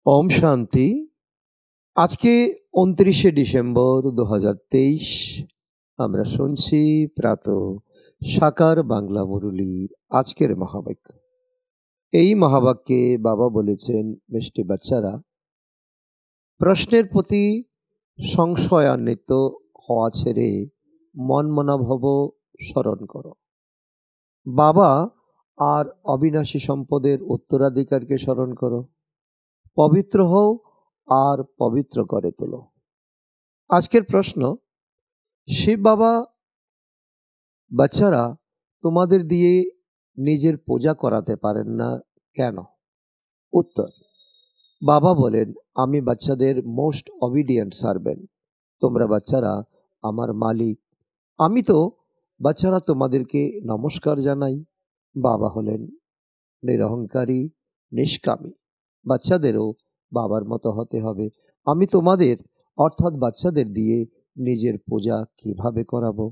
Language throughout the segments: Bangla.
ওম শান্তি। আজকে ২৯শে ডিসেম্বর ২০২৩। আমরা শুনছি প্রাত সাকার বাংলা মুরুলির আজকের মহাবাক্য। এই মহাবাক্যে বাবা বলেছেন, মিষ্টি বাচ্চারা, প্রশ্নের প্রতি সংশয়ান্বিত হওয়া ছেড়ে মন মনাভব স্মরণ করো। বাবা আর অবিনাশী সম্পদের উত্তরাধিকারকে স্মরণ করো। পবিত্র হও আর পবিত্র করে তোলো। আজকের প্রশ্ন, শিব বাবা বাচ্চারা তোমাদের দিয়ে নিজের পূজা করাতে পারেন না কেন? উত্তর, বাবা বলেন, আমি বাচ্চাদের মোস্ট অবিডিয়েন্ট সার্ভেন্ট। তোমরা বাচ্চারা আমার মালিক। আমি তো বাচ্চারা তোমাদেরকে নমস্কার জানাই। বাবা হলেন নিরহংকারী, নিষ্কামী। বাচ্চাদেরও বাবার মতো হতে হবে। আমি তোমাদের অর্থাৎ বাচ্চাদের দিয়ে নিজের পূজা কিভাবে করাবো?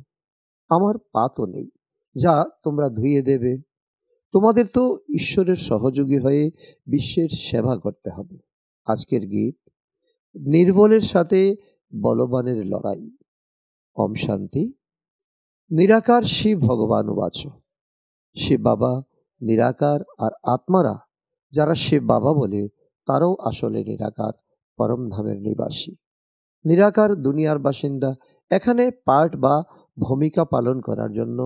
আমার পা তো নেই যা তোমরা ধুয়ে দেবে। তোমাদের তো ঈশ্বরের সহযোগী হয়ে বিশ্বের সেবা করতে হবে। আজকের গীত, নির্বলের সাথে বলবানের লড়াই। ওম শান্তি। নিরাকার শিব ভগবান উবাচ। শিব বাবা নিরাকার, আর আত্মারা যারা শিব বাবা বলে তারাও আসলে নিরাকার পরমধামের নিবাসী। নিরাকার দুনিয়ার বাসিন্দা। এখানে পার্ট বা ভূমিকা পালন করার জন্য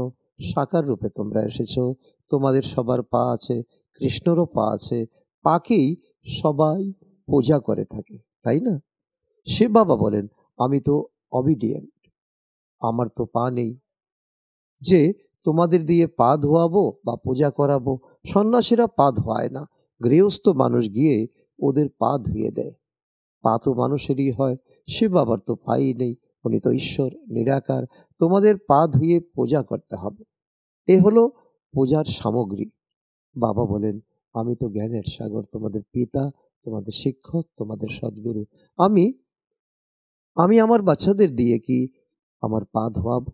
সাকার রূপে তোমরা এসেছো। তোমাদের সবার পা আছে, কৃষ্ণরও পা আছে। পাকেই সবাই পূজা করে থাকে, তাই না? শিব বাবা বলেন, আমি তো অবিডিয়েন্ট, আমার তো পা নেই যে তোমাদের দিয়ে পা ধোয়াবো বা পূজা করাবো। সন্ন্যাসীরা পা ধোয়ায় না, গৃহস্থ মানুষ গিয়ে ওদের পা ধুয়ে দেয়। পা তো মানুষেরই হয়, শিব বাবার তো পাই নেই। উনি তো ঈশ্বর নিরাকার। তোমাদের পা ধুয়ে পূজা করতে হবে। এ হলো পূজার সামগ্রী। বাবা বলেন, আমি তো জ্ঞানের সাগর, তোমাদের পিতা, তোমাদের শিক্ষক, তোমাদের সদ্গুরু। আমি আমি আমার বাচ্চাদের দিয়ে কি আমার পা ধোয়াবো?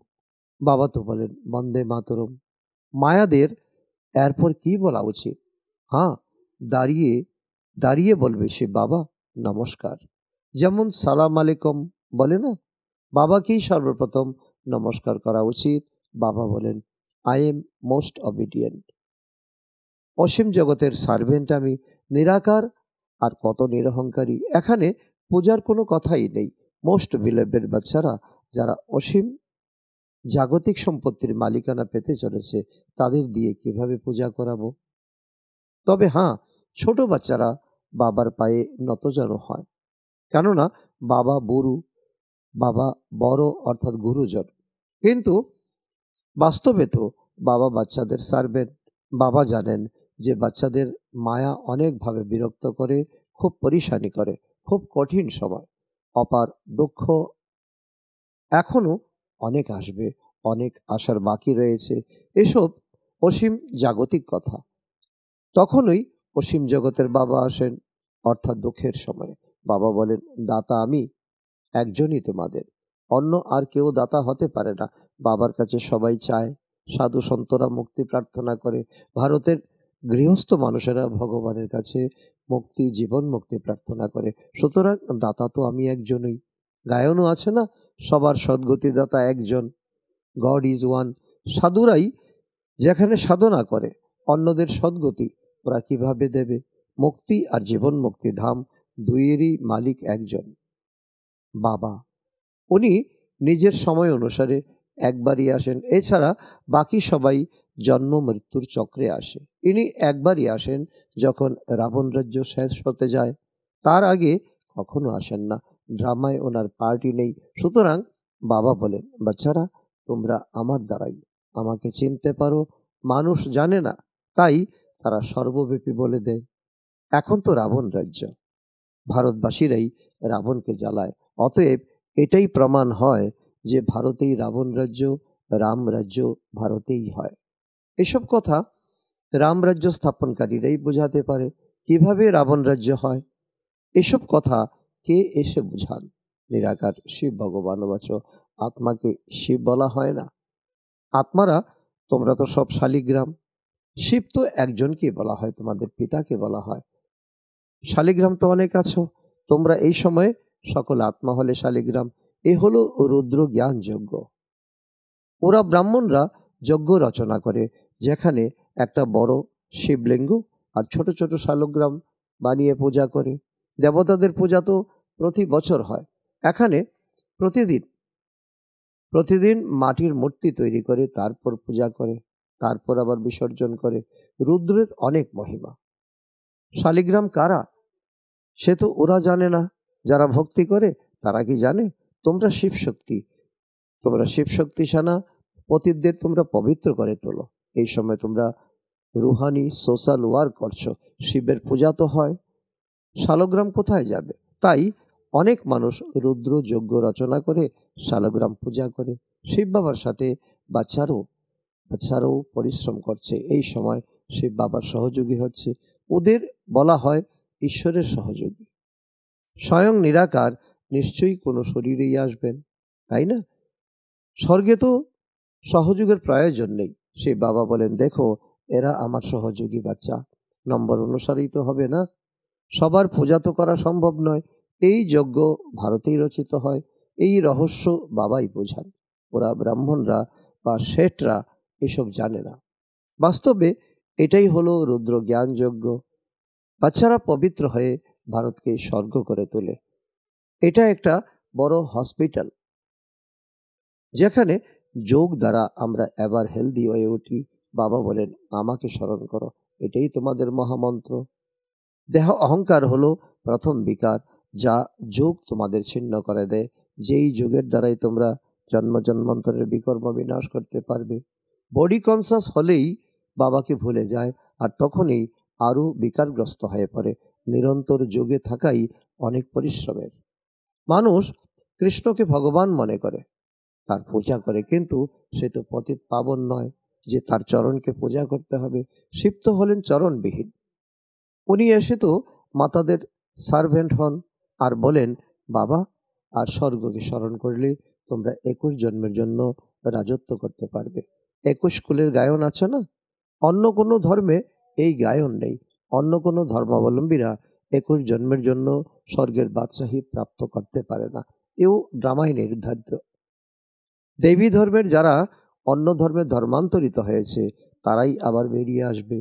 বাবা তো বলেন, বন্দে মাতরম। মায়াদের এরপর কি বলা উচিত? হ্যাঁ, দাঁড়িয়ে দাঁড়িয়ে বলবে, সে বাবা নমস্কার। যেমন সালাম আলাইকুম বলে না, বাবাকেই সর্বপ্রথম নমস্কার করা উচিত। বাবা বলেন, আই এম মোস্ট অবিডিয়েন্ট। অসীম জগতের সার্ভেন্ট আমি, নিরাকার আর কত নিরহংকারী। এখানে পূজার কোনো কথাই নেই। মোস্ট বিলেভেড বাচ্চারা যারা অসীম জাগতিক সম্পত্তির মালিকানা পেতে চলেছে, তাদের দিয়ে কিভাবে পূজা করাবো? তবে হ্যাঁ, ছোট বাচ্চারা বাবার পায়ে নতজান হয়, কেননা বাবা গুরু, বাবা বড় অর্থাৎ গুরুজন। কিন্তু বাস্তবে তো বাবা বাচ্চাদের সার্ভেন্ট। বাবা জানেন যে বাচ্চাদের মায়া অনেকভাবে বিরক্ত করে, খুব পরিশানি করে, খুব কঠিন সময়, অপার দুঃখ এখনো অনেক আসবে, অনেক আসার বাকি রয়েছে। এসব অসীম জাগতিক কথা। তখনই অসীম জগতের বাবা আসেন, অর্থাৎ দুঃখের সময়। বাবা বলেন, দাতা আমি একজনই তোমাদের, অন্য আর কেউ দাতা হতে পারে না। বাবার কাছে সবাই চায়, সাধু সন্তরা মুক্তি প্রার্থনা করে, ভারতের গৃহস্থ মানুষেরা ভগবানের কাছে মুক্তি, জীবন মুক্তি প্রার্থনা করে। সুতরাং দাতা তো আমি একজনই। গায়নও আছে না, সবার সদ্গতি দাতা একজন, গড ইজ ওয়ান। সাধুরাই যেখানে সাধনা করে অন্যদের সদ্গতি ওরা কিভাবে দেবে? মুক্তি আর জীবন মুক্তি ধাম দুইয়েরই মালিক একজন, বাবা। উনি নিজের সময় অনুসারে একবারই আসেন, এছাড়া বাকি সবাই জন্ম মৃত্যুর চক্রে আসে। ইনি একবারই আসেন যখন রাবণ রাজ্য শেষ হতে যায়, তার আগে কখনো আসেন না। ড্রামায় ওনার পার্টি নেই। সুতরাং বাবা বলেন, বাচ্চারা তোমরা আমার দ্বারাই আমাকে চিনতে পারো। মানুষ জানে না, তাই তারা সর্বব্যাপী বলে দেয়। এখন তো রাবণ রাজ্য, ভারতবাসীরাই রাবণকে জ্বালায়। অতএব এটাই প্রমাণ হয় যে ভারতেই রাবণ রাজ্য, রাম রাজ্য ভারতেই হয়। এসব কথা রাম রাজ্য স্থাপনকারীরাই বোঝাতে পারে। কিভাবে রাবণ রাজ্য হয় এসব কথা কে এসে বুঝান? নিরাকার শিব ভগবান বাচ। আত্মাকে শিব বলা হয় না? আত্মারা তোমরা তো সব শালিগ্রাম। শিব তো একজনকে বলা হয়, তোমাদের পিতাকে বলা হয়। শালিগ্রাম তো অনেক আছো, তোমরা এই সময়ে সকল আত্মা হলে শালিগ্রাম। এ হলো রুদ্র জ্ঞান যজ্ঞ। ওরা ব্রাহ্মণরা যজ্ঞ রচনা করে, যেখানে একটা বড় শিবলিঙ্গ আর ছোট ছোট শালগ্রাম বানিয়ে পূজা করে। দেবতাদের পূজা তো প্রতি বছর হয়। এখানে প্রতিদিন প্রতিদিন মাটির মূর্তি তৈরি করে, তারপর পূজা করে, তারপর আবার বিসর্জন করে। রুদ্রের অনেক মহিমা। শালিগ্রাম কারা, সে তো ওরা জানে না। যারা ভক্তি করে তারা কি জানে? তোমরা শিব শক্তি, তোমরা শিব শক্তি সানা পতিতদের তোমরা পবিত্র করে তোলো। এই সময় তোমরা রুহানি সোশ্যাল ওয়ার্ক করছো, শিবের পূজা তো হয়। শালগ্রাম কোথায় যাবে? তাই অনেক মানুষ রুদ্র যজ্ঞ রচনা করে শালগ্রাম পূজা করে। শিব বাবার সাথে বাচ্চারাও পরিশ্রম করছে। এই সময় শিব বাবার সহযোগী হচ্ছে। ওদের বলা হয় ঈশ্বরের সহযোগী। স্বয়ং নিরাকার নিশ্চয়ই কোনো শরীরেই আসবেন, তাই না? স্বর্গে তো সহযোগের প্রয়োজন নেই। সেই বাবা বলেন, দেখো এরা আমার সহযোগী বাচ্চা, নম্বর অনুসারেই তো হবে না, সবার পূজা তো করা সম্ভব নয়। এই যজ্ঞ ভারতেই রচিত হয়, এই রহস্য বাবাই বোঝান। ওরা ব্রাহ্মণরা বা শেঠরা এসব জানে না। বাস্তবে এটাই হলো রুদ্র জ্ঞান যজ্ঞ। বাচ্চারা পবিত্র হয়ে ভারতকে স্বর্গ করে তোলে। এটা একটা বড় হসপিটাল, যেখানে যোগ দ্বারা আমরা এবার হেলদি হয়ে উঠি। বাবা বলেন, আমাকে স্মরণ করো, এটাই তোমাদের মহামন্ত্র। দেহ অহংকার হলো প্রথম বিকার, যা যোগ তোমাদের ছিন্ন করে দেয়। যেই যোগের দ্বারাই তোমরা জন্ম জন্মান্তরের বিকর্ম বিনাশ করতে পারবে। বডি কনসাস হলেই বাবাকে ভুলে যায়, আর তখনই আরও বিকারগ্রস্ত হয়ে পড়ে। নিরন্তর যোগে থাকাই অনেক পরিশ্রমের। মানুষ কৃষ্ণকে ভগবান মনে করে, তার পূজা করে, কিন্তু সে তো পতিত পাবন নয় যে তার চরণকে পূজা করতে হবে। শিব তো হলেন চরণবিহীন। উনি এসে তো মাতাদের সার্ভেন্ট হন আর বলেন, বাবা আর স্বর্গকে স্মরণ করলে তোমরা 21 জন্মের জন্য রাজত্ব করতে পারবে। 21 কুলের গায়ন আছে না? অন্য কোনো ধর্মে এই গায়ন নেই। অন্য কোনো ধর্মাবলম্বীরা 21 জন্মের জন্য স্বর্গের বাদশাহী প্রাপ্ত করতে পারে না। এও ড্রামায় নির্ধারিত। দেবী ধর্মের যারা অন্য ধর্মে ধর্মান্তরিত হয়েছে তারাই আবার বেরিয়ে আসবে।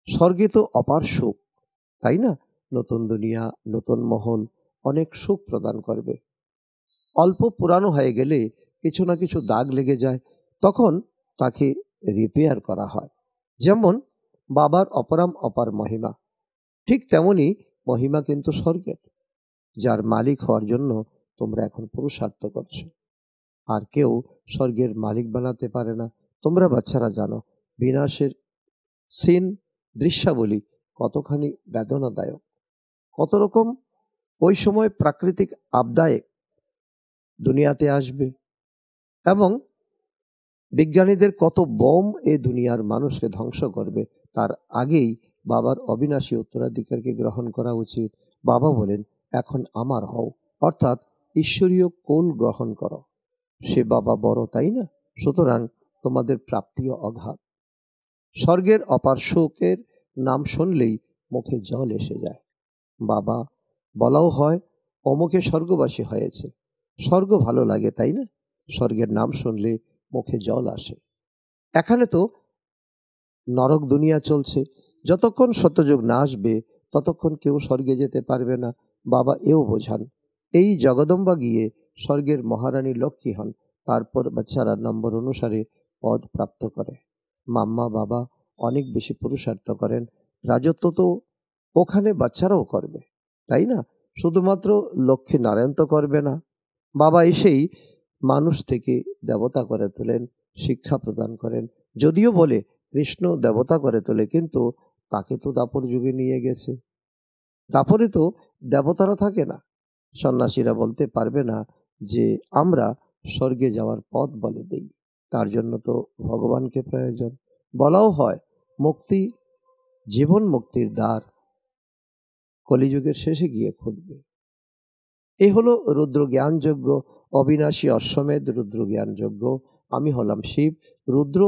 স্বর্গে তো অপার সুখ, তাই না? নতুন দুনিয়া, নতুন মহল অনেক সুখ প্রদান করবে। অল্প পুরানো হয়ে গেলে কিছু না কিছু দাগ লেগে যায়, তখন তাকে রিপেয়ার করা হয়। যেমন বাবার অপরাম অপার মহিমা, ঠিক তেমনি মহিমা কিন্তু স্বর্গের, যার মালিক হওয়ার জন্য তোমরা এখন পুরুষার্থ করছো। আর কেউ স্বর্গের মালিক বানাতে পারে না। তোমরা বাচ্চারা জানো বিনাশের সিন দৃশ্যাবলী কতখানি বেদনাদায়ক, কত রকম ওই সময় প্রাকৃতিক আপদায়ে দুনিয়াতে আসবে, এবং বিজ্ঞানীদের কত বোম এ দুনিয়ার মানুষকে ধ্বংস করবে। তার আগেই বাবার অবিনাশী উত্তরাধিকারকে গ্রহণ করা উচিত। বাবা বলেন, এখন আমার হও, অর্থাৎ ঈশ্বরীয় কোল গ্রহণ করো। সে বাবা বড়, তাই না? সুতরাং তোমাদের প্রাপ্তিও অগাধ। স্বর্গের অপার সুখের নাম শুনলেই মুখে জল এসে যায়। বাবা বলাও হয়, অমুকে স্বর্গবাসী হয়েছে। স্বর্গ ভালো লাগে, তাই না? স্বর্গের নাম শুনলে মুখে জল আসে। এখানে তো নরক দুনিয়া চলছে। যতক্ষণ সত্যযুগ না আসবে ততক্ষণ কেউ স্বর্গে যেতে পারবে না। বাবা এও বোঝান। এই জগদম্বা গিয়ে স্বর্গের মহারানী লক্ষ্মী হন, তারপর বাচ্চারা নম্বর অনুসারে পদ প্রাপ্ত করে। মাম্মা বাবা অনেক বেশি পুরুষার্থ করেন। রাজত্ব তো ওখানে বাচ্চারাও করবে, তাই না? শুধুমাত্র লক্ষ্মী নারায়ণ তো করবে না। বাবা এসেই মানুষ থেকে দেবতা করে তোলেন, শিক্ষা প্রদান করেন। যদিও বলে কৃষ্ণ দেবতা করে তোলে, কিন্তু তাকে তো দাপর যুগে নিয়ে গেছে। দাপরে তো দেবতারা থাকে না। সন্ন্যাসীরা বলতে পারবে না যে আমরা স্বর্গে যাওয়ার পথ বলে দেই। তার জন্য তো ভগবানকে প্রয়োজন। বলাও হয়, মুক্তি, জীবন মুক্তির দ্বার কলিযুগের শেষে গিয়ে খুলবে। এই হলো রুদ্র জ্ঞান যজ্ঞ, অবিনাশী অশ্বমেধ রুদ্র জ্ঞান যজ্ঞ। আমি হলাম শিব, রুদ্র,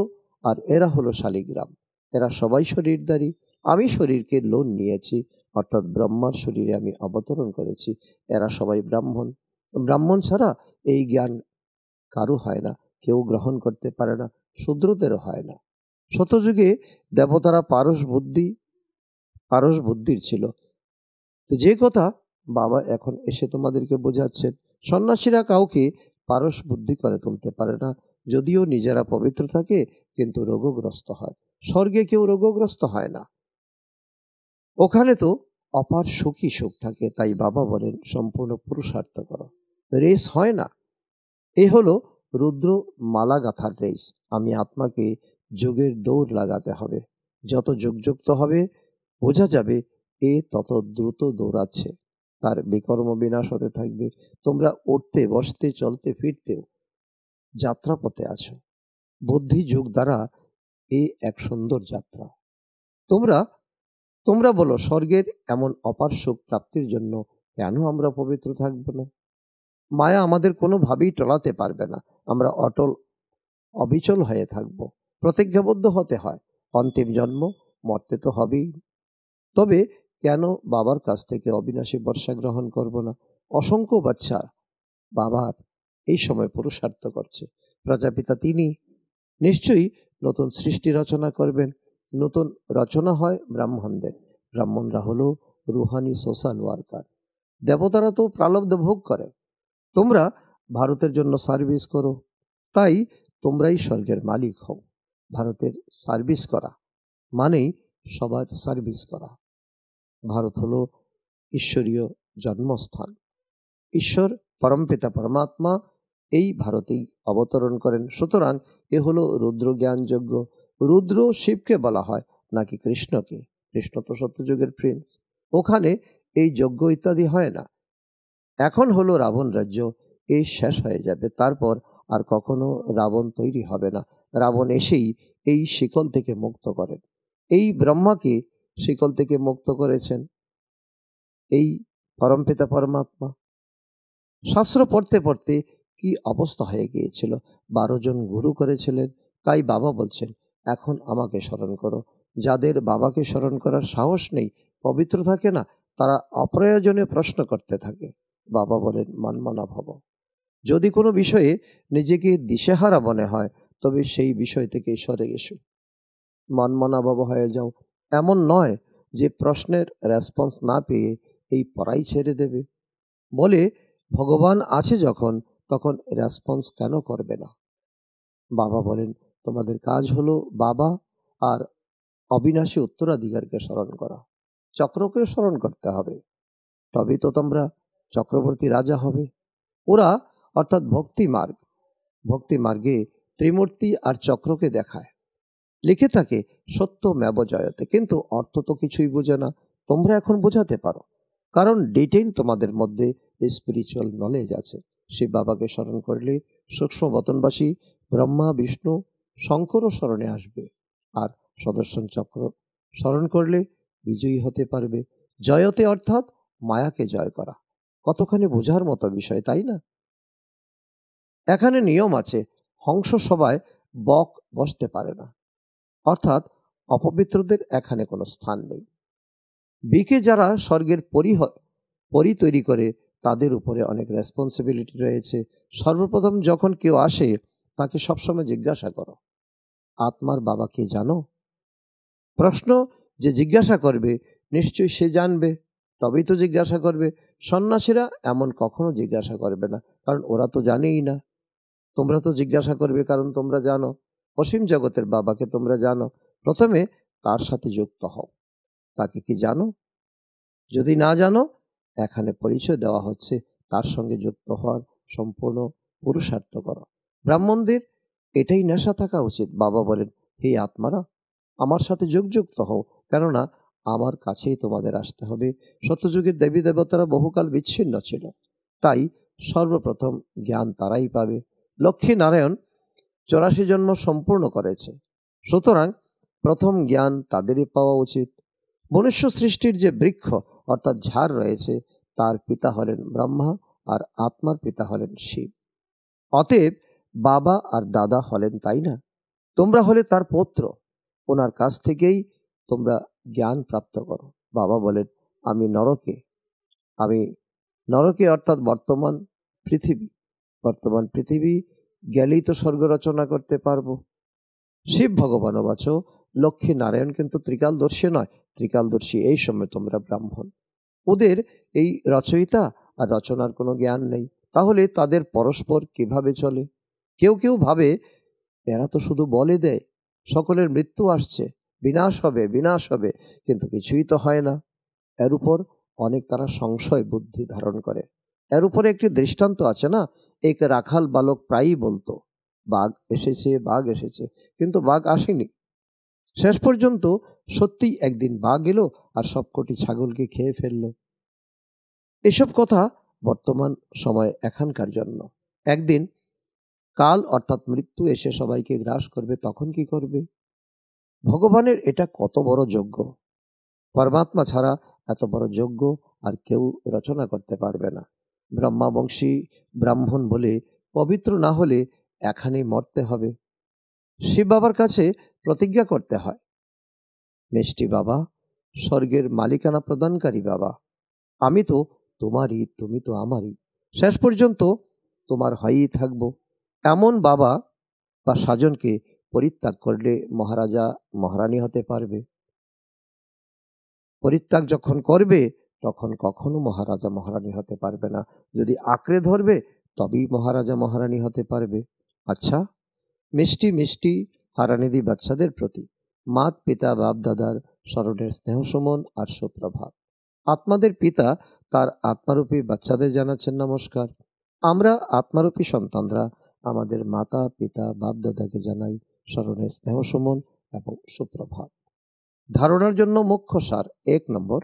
আর এরা হলো শালিগ্রাম। এরা সবাই শরীরধারী। আমি শরীরকে লোন নিয়েছি, অর্থাৎ ব্রহ্মার শরীরে আমি অবতরণ করেছি। এরা সবাই ব্রাহ্মণ। ব্রাহ্মণ ছাড়া এই জ্ঞান কারো হয় না, কেউ গ্রহণ করতে পারে না, শূদ্রদেরও হয় না। শতযুগে দেবতারা পারস বুদ্ধির ছিল। তো যে কথা বাবা এখন এসে তোমাদেরকে বোঝাচ্ছেন, সন্ন্যাসীরা কাউকে পারস বুদ্ধি করে তুলতে পারে না, যদিও নিজেরা পবিত্র থাকে কিন্তু রোগগ্রস্ত হয়। স্বর্গে কেউ রোগগ্রস্ত হয় না, ওখানে তো অপার সুখী সুখ থাকে। তাই বাবা বলেন সম্পূর্ণ পুরুষার্থ করো, রেস হয় না। এ হলো রুদ্র মালা গাথার রেস। আমি আত্মাকে যোগের দৌড় লাগাতে হবে। যত যোগযুক্ত হবে বোঝা যাবে এ তত দ্রুত দৌড়াচ্ছে, তার বিকর্ম বিনাশ হতে থাকবে। তোমরা উঠতে বসতে চলতে ফিরতেও যাত্রাপথে আছো। বুদ্ধি যোগ দ্বারা এ এক সুন্দর যাত্রা। তোমরা তোমরা বলো, স্বর্গের এমন অপার সুখ প্রাপ্তির জন্য কেন আমরা পবিত্র থাকব না? মায়া আমাদের কোনোভাবেই টলাতে পারবে না। আমরা অবিচল হয়ে থাকব। প্রতিজ্ঞাবদ্ধ হতে হয়, অন্তিম জন্ম মরতে তো হবেই। তবে কেন বাবার কাছ থেকে অবিনাশী বর্ষা গ্রহণ করব না? অসংখ্য বাচ্চা বাবার এই সময় পুরুষার্থ করছে। প্রজাপিতা তিনি নিশ্চয়ই নতুন সৃষ্টি রচনা করবেন। নতুন রচনা হয় ব্রাহ্মণদের। ব্রাহ্মণরা হলো রুহানি সোশ্যাল ওয়ার্কার। দেবতারা তো প্রালব্ধ ভোগ করে। তোমরা ভারতের জন্য সার্ভিস করো, তাই তোমরাই স্বর্গের মালিক হও। ভারতের সার্ভিস করা মানেই সবার সার্ভিস করা। ভারত হলো ঈশ্বরীয় জন্মস্থান। ঈশ্বর পরমপিতা পরমাত্মা এই ভারতেই অবতরণ করেন। সুতরাং এ হলো রুদ্র জ্ঞানযজ্ঞ। রুদ্র শিবকে বলা হয়, নাকি কৃষ্ণকে? কৃষ্ণ তো সত্যযুগের প্রিন্স, ওখানে এই যজ্ঞ ইত্যাদি হয় না। এখন হলো রাবণ রাজ্য, এই শেষ হয়ে যাবে, তারপর আর কখনো রাবণ তৈরি হবে না। রাবণ এসেই এই শিকল থেকে মুক্ত করেন। এই ব্রহ্মাকে শিকল থেকে মুক্ত করেছেন এই পরমপিতা পরমাত্মা। শাস্ত্র পড়তে পড়তে কি অবস্থা হয়ে গিয়েছিল। 12 জন গুরু করেছিলেন। তাই বাবা বলছেন, এখন আমাকে স্মরণ করো। যাদের বাবাকে স্মরণ করার সাহস নেই, পবিত্র থাকে না, তারা অপ্রয়োজনে প্রশ্ন করতে থাকে। বাবা বলেন মনমনা ভব। যদি কোনো বিষয়ে নিজেকে দিশেহারা মনে হয়, তবে সেই বিষয় থেকে সরে এসো, মনমনা ভব হয়ে যাও। এমন নয় যে প্রশ্নের রেসপন্স না পেয়ে এই পড়াই ছেড়ে দেবে। বলে ভগবান আছে যখন, তখন রেসপন্স কেন করবে না? বাবা বলেন তোমাদের কাজ হলো বাবা আর অবিনাশী উত্তরাধিকারকে স্মরণ করা। চক্রকেও স্মরণ করতে হবে, তবেই তো তোমরা চক্রবর্তী রাজা হবে। ওরা অর্থাৎ ভক্তি মার্গে ত্রিমূর্তি আর চক্রকে দেখায়। লিখে থাকে সত্যমেব জয়তে, কিন্তু অর্থ তো কিছুই বোঝে না। তোমরা এখন বোঝাতে পারো, কারণ ডিটেইল তোমাদের মধ্যে স্পিরিচুয়াল নলেজ আছে। শিব বাবাকে স্মরণ করলে সূক্ষ্ম বতনবাসী ব্রহ্মা বিষ্ণু শঙ্করও স্মরণে আসবে, আর সুদর্শন চক্র স্মরণ করলে বিজয়ী হতে পারবে। জয়তে অর্থাৎ মায়াকে জয় করা। কতখানি বোঝার মতো বিষয়, তাই না? এখানে নিয়ম আছে, হংস সভায় বক বসতে পারে না, অর্থাৎ অপবিত্রদের এখানে কোনো স্থান নেই। বিকে যারা স্বর্গের পরি তৈরি করে, তাদের উপরে অনেক রেসপন্সিবিলিটি রয়েছে। সর্বপ্রথম যখন কেউ আসে, তাকে সবসময় জিজ্ঞাসা করো, আত্মার বাবা কে জানো? প্রশ্ন যে জিজ্ঞাসা করবে নিশ্চয়ই সে জানবে, তবেই তো জিজ্ঞাসা করবে। সন্ন্যাসীরা এমন কখনো জিজ্ঞাসা করবে না, কারণ ওরা তো জানেই না। তোমরা তো জিজ্ঞাসা করবে, কারণ তোমরা জানো অসীম জগতের বাবাকে তোমরা জানো। প্রথমে তার সাথে যুক্ত হও। তাকে কি জানো? যদি না জানো, এখানে পরিচয় দেওয়া হচ্ছে, তার সঙ্গে যুক্ত হওয়ার সম্পূর্ণ পুরুষার্থ করো। ব্রাহ্মণদের এটাই নেশা থাকা উচিত। বাবা বলেন, হে আত্মারা, আমার সাথে যুক্ত হও, কেননা আমার কাছেই তোমাদের আসতে হবে। সত্যযুগের দেবী দেবতারা বহুকাল বিচ্ছিন্ন ছিল, তাই সর্বপ্রথম জ্ঞান তারাই পাবে। লক্ষ্মী নারায়ণ 84 জন্ম সম্পূর্ণ করেছে, সুতরাং প্রথম জ্ঞান তাদেরই পাওয়া উচিত। মনুষ্য সৃষ্টির যে বৃক্ষ অর্থাৎ ঝাড় রয়েছে, তার পিতা হলেন ব্রহ্মা আর আত্মার পিতা হলেন শিব। অতএব বাবা আর দাদা হলেন, তাই না? তোমরা হলে তার পুত্র, ওনার কাছ থেকেই তোমরা জ্ঞান প্রাপ্ত করো। বাবা বলেন, আমি নরকে, আমি নরকে অর্থাৎ বর্তমান পৃথিবী গেলেই তো স্বর্গ রচনা করতে পারবো। শিব ভগবানও বাচ, লক্ষ্মী নারায়ণ কিন্তু ত্রিকালদর্শী নয়, ত্রিকালদর্শী এই সময় তোমরা ব্রাহ্মণ। ওদের এই রচয়িতা আর রচনার কোনো জ্ঞান নেই, তাহলে তাদের পরস্পর কিভাবে চলে? কেউ কেউ ভাবে এরা তো শুধু বলে দেয় সকলের মৃত্যু আসছে, বিনাশ হবে বিনাশ হবে, কিন্তু কিছুই তো হয় না। এর উপর অনেক তারা সংশয় বুদ্ধি ধারণ করে। এর উপরে একটি দৃষ্টান্ত আছে না, এক রাখাল বালক প্রায়ই বলতো বাঘ এসেছে বাঘ এসেছে, কিন্তু বাঘ আসেনি। শেষ পর্যন্ত সত্যিই একদিন বাঘ এলো আর সবকটি ছাগলকে খেয়ে ফেললো। এসব কথা বর্তমান সময় এখানকার জন্য। একদিন কাল অর্থাৎ মৃত্যু এসে সবাইকে গ্রাস করবে, তখন কি করবে? ভগবানের এটা কত বড় যজ্ঞ, পরমাত্মা ছাড়া এত বড় যজ্ঞ আর কেউ রচনা করতে পারবে না। ব্রহ্মাবংশী ব্রাহ্মণ বলে পবিত্র না হলে এখানেই মরতে হবে। শিব বাবার কাছে প্রতিজ্ঞা করতে হয়, মিষ্টি বাবা, স্বর্গের মালিকানা প্রদানকারী বাবা, আমি তো তোমারই, তুমি তো আমারই, শেষ পর্যন্ত তোমার হয়েই থাকবো। এমন বাবা বা সাজনকে পরিত্যাগ করলে মহারাজা মহারানী হতে পারবে। পরিত্যাগ যখন করবে তখন কখনো মহারাজা মহারানী হতে পারবে না। যদি আঁকড়ে ধরবে তবেই মহারাজা মহারানী হতে পারবে। আচ্ছা, মিষ্টি মিষ্টি হারানিধি বাচ্চাদের প্রতি মাত পিতা বাপ দাদার স্মরণের স্নেহ সুমন আর সুপ্রভাত। আত্মাদের পিতা তার আত্মারূপী বাচ্চাদের জানাচ্ছেন নমস্কার। আমরা আত্মারূপী সন্তানরা আমাদের মাতা পিতা বাপ দাদাকে জানাই স্মরণের স্নেহ সুমন এবং সুপ্রভাত। ধারণার জন্য মুখ্য সার: 1 নম্বর,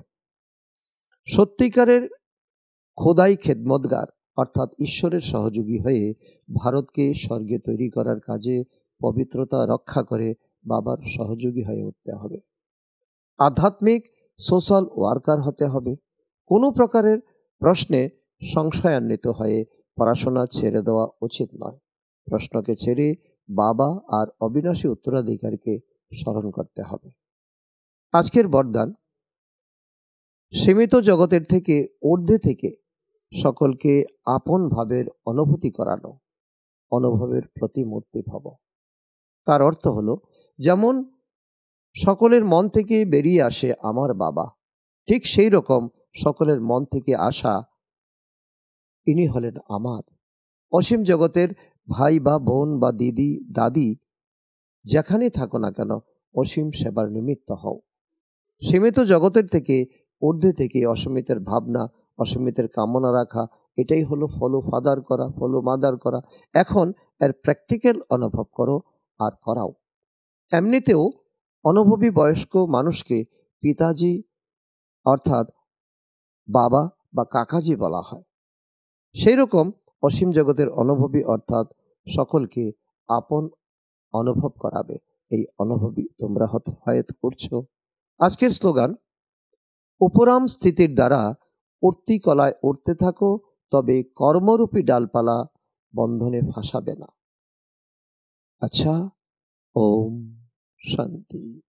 সত্যিকারের খোদাই খেদমতগার অর্থাৎ ঈশ্বরের সহযোগী হয়ে ভারতকে স্বর্গে তৈরি করার কাজে পবিত্রতা রক্ষা করে বাবার সহযোগী হয়ে উঠতে হবে। আধ্যাত্মিক সোশ্যাল ওয়ার্কার হতে হবে। কোনো প্রকারের প্রশ্নে সংশয়ান্বিত হয়ে পড়াশোনা ছেড়ে দেওয়া উচিত নয়। প্রশ্নকে ছেড়ে বাবা আর অবিনাশী উত্তরাধিকারীকে স্মরণ করতে হবে। আজকের বরদান: সীমিত জগতের থেকে ঊর্ধ্বে থেকে সকলকে আপন ভাবের অনুভূতি করানো, অনুভবের প্রতিমূর্তি ভব। তার অর্থ হলো, যেমন সকলের মন থেকে বেরিয়ে আসে আমার বাবা, ঠিক সেই রকম সকলের মন থেকে আসা ইনি হলেন আমার। অসীম জগতের ভাই বা বোন বা দিদি দাদি যেখানে থাকো না কেন, অসীম সেবার নিমিত্ত হও। সীমিত জগতের থেকে ঊর্ধ্বে থেকে অসীমিতের ভাবনা, অসীমিতের কামনা রাখা, এটাই হলো ফলো ফাদার করা, ফলো মাদার করা। এখন এর প্র্যাকটিক্যাল অনুভব করো আর করাও। এমনিতেও অনুভবী বয়স্ক মানুষকে পিতাজি অর্থাৎ বাবা বা কাকাজি বলা হয়। সেই রকম অসীম জগতের অনুভবী অর্থাৎ সকলকে আপন অনুভব করাবে। এই অনুভবী তোমরা হয়ে উঠছো। আজকের স্লোগান: উপরাম স্থিতির দ্বারা উঠতি কলায় উঠতে থাকো, তবে কর্মরূপী ডালপালা বন্ধনে ফাঁসাবে না। আচ্ছা, ওম শান্তি।